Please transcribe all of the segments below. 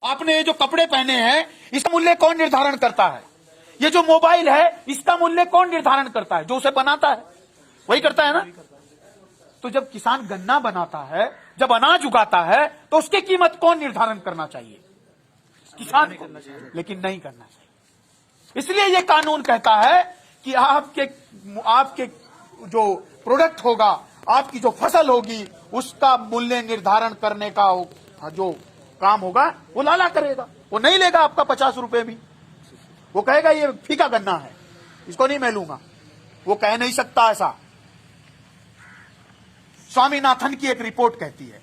आपने ये जो कपड़े पहने हैं इसका मूल्य कौन निर्धारण करता है? ये जो मोबाइल है इसका मूल्य कौन निर्धारण करता है? जो उसे बनाता है वही करता है ना। तो जब किसान गन्ना बनाता है, जब अनाज उगाता है, तो उसकी कीमत कौन निर्धारण करना चाहिए? किसान को, लेकिन नहीं करना चाहिए। इसलिए ये कानून कहता है कि आपके जो प्रोडक्ट होगा, आपकी जो फसल होगी, उसका मूल्य निर्धारण करने का जो काम होगा वो लाला करेगा। वो नहीं लेगा आपका 50 रुपए भी, वो कहेगा ये फीका गन्ना है, इसको नहीं मैं लूंगा। वो कह नहीं सकता ऐसा। स्वामीनाथन की एक रिपोर्ट कहती है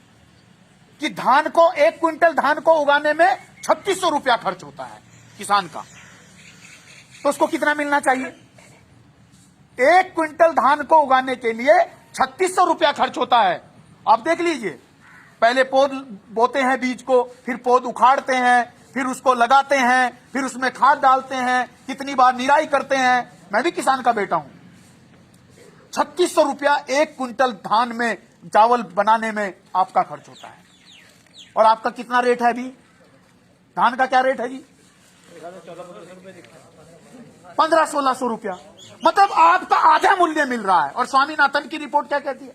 कि धान को 1 क्विंटल धान को उगाने में 3600 रुपया खर्च होता है किसान का, तो उसको कितना मिलना चाहिए? 1 क्विंटल धान को उगाने के लिए 3600 रुपया खर्च होता है। आप देख लीजिए, पहले पौध बोते हैं बीज को, फिर पौध उखाड़ते हैं, फिर उसको लगाते हैं, फिर उसमें खाद डालते हैं, कितनी बार निराई करते हैं। मैं भी किसान का बेटा हूं। 3600 रुपया 1 क्विंटल धान में चावल बनाने में आपका खर्च होता है। और आपका कितना रेट है अभी? धान का क्या रेट है जी? 1500-1600 रुपया। मतलब आपका आधा मूल्य मिल रहा है। और स्वामीनाथन की रिपोर्ट क्या कहती है?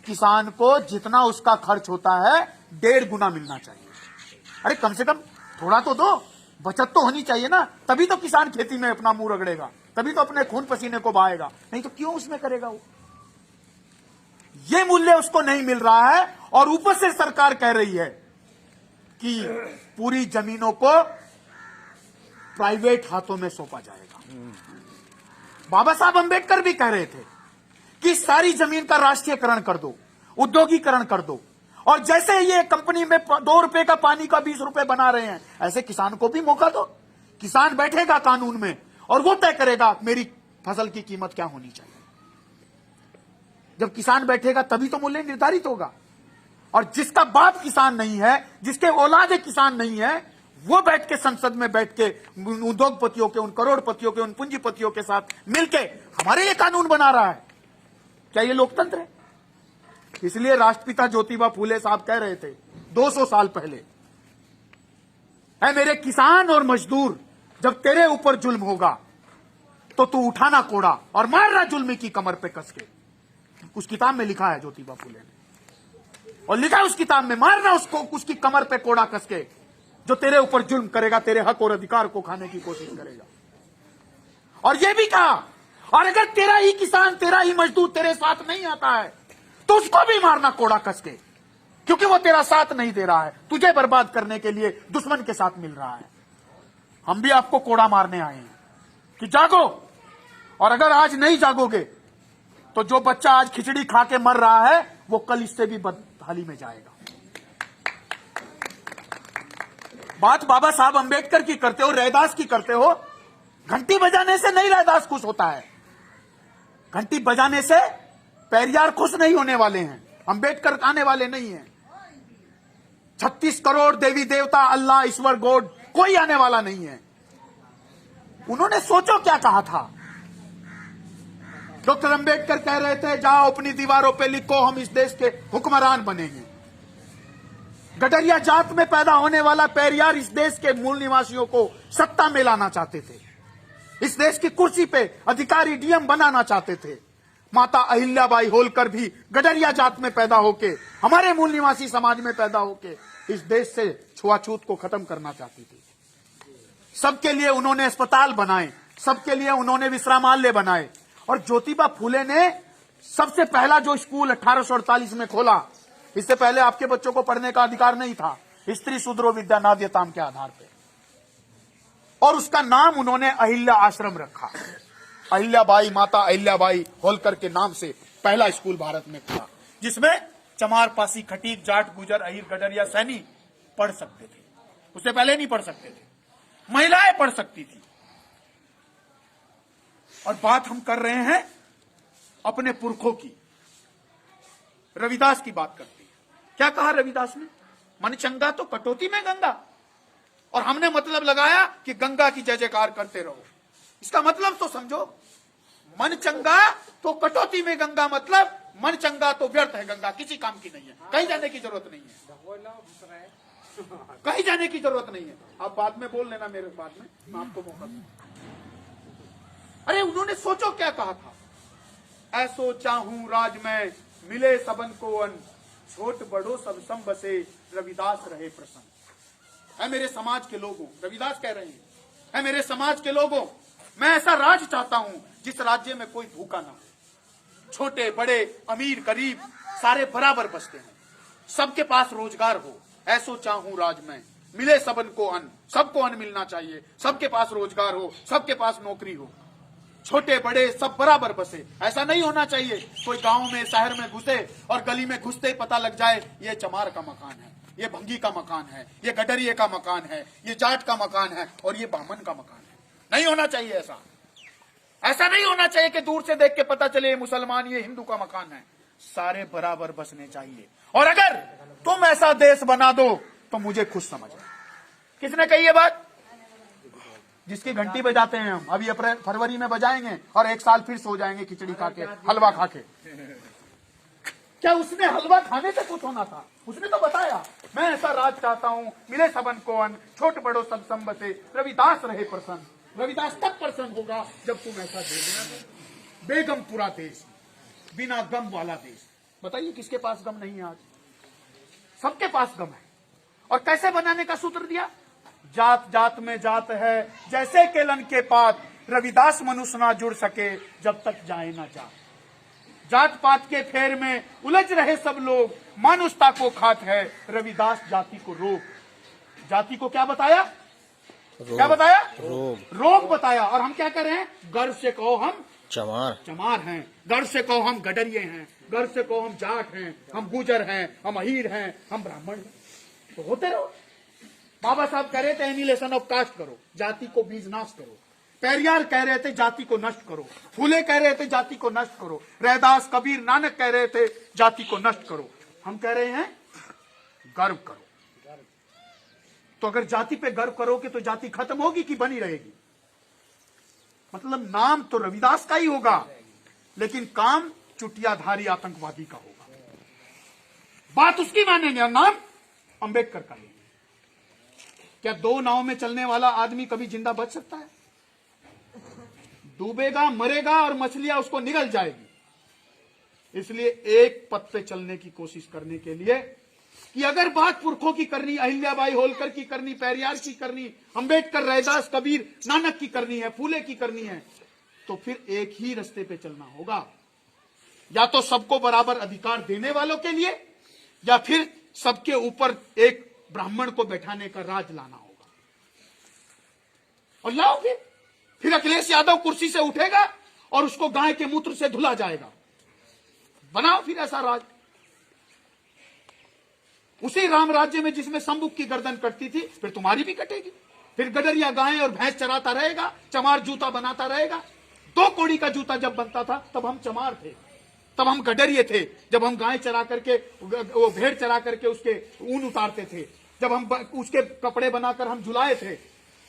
किसान को जितना उसका खर्च होता है 1.5 गुना मिलना चाहिए। अरे कम से कम थोड़ा तो दो, बचत तो होनी चाहिए ना। तभी तो किसान खेती में अपना मुंह रगड़ेगा, तभी तो अपने खून पसीने को बहाएगा, नहीं तो क्यों उसमें करेगा वो? ये मूल्य उसको नहीं मिल रहा है। और ऊपर से सरकार कह रही है कि पूरी जमीनों को प्राइवेट हाथों में सौंपा जाएगा। बाबा साहब अंबेडकर भी कह रहे थे कि सारी जमीन का राष्ट्रीयकरण कर दो, उद्योगीकरण कर दो। और जैसे ये कंपनी में 2 रुपए का पानी का 20 रुपए बना रहे हैं, ऐसे किसान को भी मौका दो। किसान बैठेगा कानून में और वो तय करेगा मेरी फसल की कीमत क्या होनी चाहिए। जब किसान बैठेगा तभी तो मूल्य निर्धारित होगा। और जिसका बाप किसान नहीं है, जिसके औलाद किसान नहीं है, वो बैठ के संसद में बैठ के उद्योगपतियों के, उन करोड़पतियों के, उन पूंजीपतियों के साथ मिलके हमारे लिए कानून बना रहा है। क्या ये लोकतंत्र है? इसलिए राष्ट्रपिता ज्योतिबा फूले साहब कह रहे थे 200 साल पहले, ऐ मेरे किसान और मजदूर, जब तेरे ऊपर जुल्म होगा तो तू उठाना कोड़ा और मारना जुल्मी की कमर पे कस के। उस किताब में लिखा है ज्योतिबा फूले ने, और लिखा उस किताब में, मारना उसको, उसकी कमर पे कोड़ा कस के, जो तेरे ऊपर जुल्म करेगा, तेरे हक और अधिकार को खाने की कोशिश करेगा। और यह भी कहा, और अगर तेरा ही किसान, तेरा ही मजदूर तेरे साथ नहीं आता है तो उसको भी मारना कोड़ा कस के, क्योंकि वो तेरा साथ नहीं दे रहा है, तुझे बर्बाद करने के लिए दुश्मन के साथ मिल रहा है। हम भी आपको कोड़ा मारने आए हैं कि जागो। और अगर आज नहीं जागोगे तो जो बच्चा आज खिचड़ी खा के मर रहा है वो कल इससे भी बदहाली में जाएगा। बात बाबा साहब अंबेडकर की करते हो, रैदास की करते हो। घंटी बजाने से नहीं रैदास खुश होता है, घंटी बजाने से पेरियार खुश नहीं होने वाले हैं, अंबेडकर आने वाले नहीं हैं। 36 करोड़ देवी देवता, अल्लाह, ईश्वर, गॉड, कोई आने वाला नहीं है। उन्होंने सोचो क्या कहा था। डॉक्टर अंबेडकर कह रहे थे, जाओ अपनी दीवारों पे लिखो हम इस देश के हुक्मरान बनेंगे। गडरिया जात में पैदा होने वाला पेरियार इस देश के मूल निवासियों को सत्ता में लाना चाहते थे, इस देश की कुर्सी पे अधिकारी डीएम बनाना चाहते थे। माता अहिल्याबाई होलकर भी गडरिया जात में पैदा होके, हमारे मूल निवासी समाज में पैदा होके इस देश से छुआछूत को खत्म करना चाहती थी। सबके लिए उन्होंने अस्पताल बनाए, सबके लिए उन्होंने विश्रामालय बनाए। और ज्योतिबा फूले ने सबसे पहला जो स्कूल 1848 में खोला, इससे पहले आपके बच्चों को पढ़ने का अधिकार नहीं था, स्त्री शूद्रो विद्या नाद्यताम के आधार पे, और उसका नाम उन्होंने अहिल्या आश्रम रखा। अहिल्याबाई, माता अहिल्याबाई होलकर के नाम से पहला स्कूल भारत में खुला, जिसमें चमार, पासी, खटीक, जाट, गुजर, अहिर, गडरिया, सैनी पढ़ सकते थे। उससे पहले नहीं पढ़ सकते थे, महिलाएं पढ़ सकती थी। और बात हम कर रहे हैं अपने पुरखों की, रविदास की बात करते हैं। क्या कहा रविदास ने? मन चंगा तो कटौती में गंगा। और हमने मतलब लगाया कि गंगा की जय जयकार करते रहो। इसका मतलब तो समझो, मन चंगा तो कटौती में गंगा, मतलब मन चंगा तो व्यर्थ है गंगा, किसी काम की नहीं है, कहीं जाने की जरूरत नहीं है। कहीं जाने की जरूरत नहीं है। आप बाद में बोल लेना मेरे बाद में, मैं आपको मौका दूंगा। अरे उन्होंने सोचो क्या कहा था, ऐसो चाहूं राज में मिले सबन को अन, छोट बड़ो सब सम बसे रविदास रहे प्रसन्न। है मेरे समाज के लोगों, रविदास कह रहे हैं, है मेरे समाज के लोगों, मैं ऐसा राज चाहता हूं जिस राज्य में कोई भूखा ना हो, छोटे बड़े अमीर गरीब सारे बराबर बसते हैं, सबके पास रोजगार हो। ऐसो चाहूं राज में मिले सबन को अन्न, सबको अन्न मिलना चाहिए, सबके पास रोजगार हो, सबके पास नौकरी हो, छोटे बड़े सब बराबर बसे। ऐसा नहीं होना चाहिए कोई गांव में शहर में घुसे और गली में घुसते ही पता लग जाए ये चमार का मकान है, ये भंगी का मकान है, ये गडरिये का मकान है, ये जाट का मकान है और ये बामन का मकान है। नहीं होना चाहिए ऐसा। ऐसा नहीं होना चाहिए कि दूर से देख के पता चले ये मुसलमान ये हिंदू का मकान है। सारे बराबर बसने चाहिए। और अगर तुम ऐसा देश बना दो तो मुझे खुश समझना। किसने कही ये बात? जिसकी घंटी बजाते हैं हम, अभी अप्रैल फरवरी में बजाएंगे और एक साल फिर सो जाएंगे खिचड़ी खा के, हलवा खा के। क्या उसने हलवा खाने से कुछ होना था? उसने तो बताया मैं ऐसा राज चाहता हूं मिले सबन को अन्न, छोट बड़ो सब सम बसे रविदास रहे प्रसन्न। रविदास तब प्रसन्न होगा जब तुम ऐसा दे देना। बेगम पूरा देश, बिना गम वाला देश। बताइए किसके पास गम नहीं है आज? सबके पास गम है। और कैसे बनाने का सूत्र दिया? जात जात में जात है जैसे केलन के पात, रविदास मनुष्य ना जुड़ सके जब तक जाए ना जात। जात पात के फेर में उलझ रहे सब लोग, मानुषता को खात है रविदास जाति को रोग। जाति को क्या बताया? क्या बताया? रोग बताया। और हम क्या कर रहे हैं? गर्व से कहो हम चमार हैं, गर्व से कहो हम गडरिये हैं, गर्व से कहो हम जाट हैं, हम गुजर हैं, हम अहीर हैं, हम ब्राह्मण हैं। तो होते रहो। बाबा साहब कह रहे थे एनिलेशन ऑफ कास्ट करो, जाति को बीज नाश करो। पेरियार कह रहे थे जाति को नष्ट करो। फूले कह रहे थे जाति को नष्ट करो। रैदास कबीर नानक कह रहे थे जाति को नष्ट करो। हम कह रहे हैं गर्व करो। तो अगर जाति पे गर्व करोगे तो जाति खत्म होगी कि बनी रहेगी? मतलब नाम तो रविदास का ही होगा लेकिन काम चुटियाधारी आतंकवादी का होगा। बात उसकी मानेंगे और नाम अंबेडकर का लेंगे। क्या दो नाव में चलने वाला आदमी कभी जिंदा बच सकता है? डूबेगा, मरेगा और मछलियां उसको निगल जाएगी। इसलिए एक पथ पे चलने की कोशिश करने के लिए कि अगर बात पुरखों की करनी, अहिल्याबाई होलकर की करनी, पेरियार की करनी, अंबेडकर, रैदास, कबीर, नानक की करनी है, फूले की करनी है, तो फिर एक ही रास्ते पे चलना होगा। या तो सबको बराबर अधिकार देने वालों के लिए, या फिर सबके ऊपर एक ब्राह्मण को बैठाने का राज लाना होगा। और लाओ फिर अखिलेश यादव कुर्सी से उठेगा और उसको गाय के मूत्र से धुला जाएगा। बनाओ फिर ऐसा राज। उसी राम राज्य में जिसमें शंभुक की गर्दन कटती थी, फिर तुम्हारी भी कटेगी। फिर गडरिया गाय और भैंस चराता रहेगा, चमार जूता बनाता रहेगा। 2 कौड़ी का जूता जब बनता था तब हम चमार थे, तब हम गडरिये थे। जब हम गाय चरा करके, वो भेड़ चरा करके उसके ऊन उतारते थे, जब हम उसके कपड़े बनाकर हम झुलाए थे,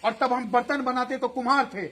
और तब हम बर्तन बनाते तो कुम्हार थे।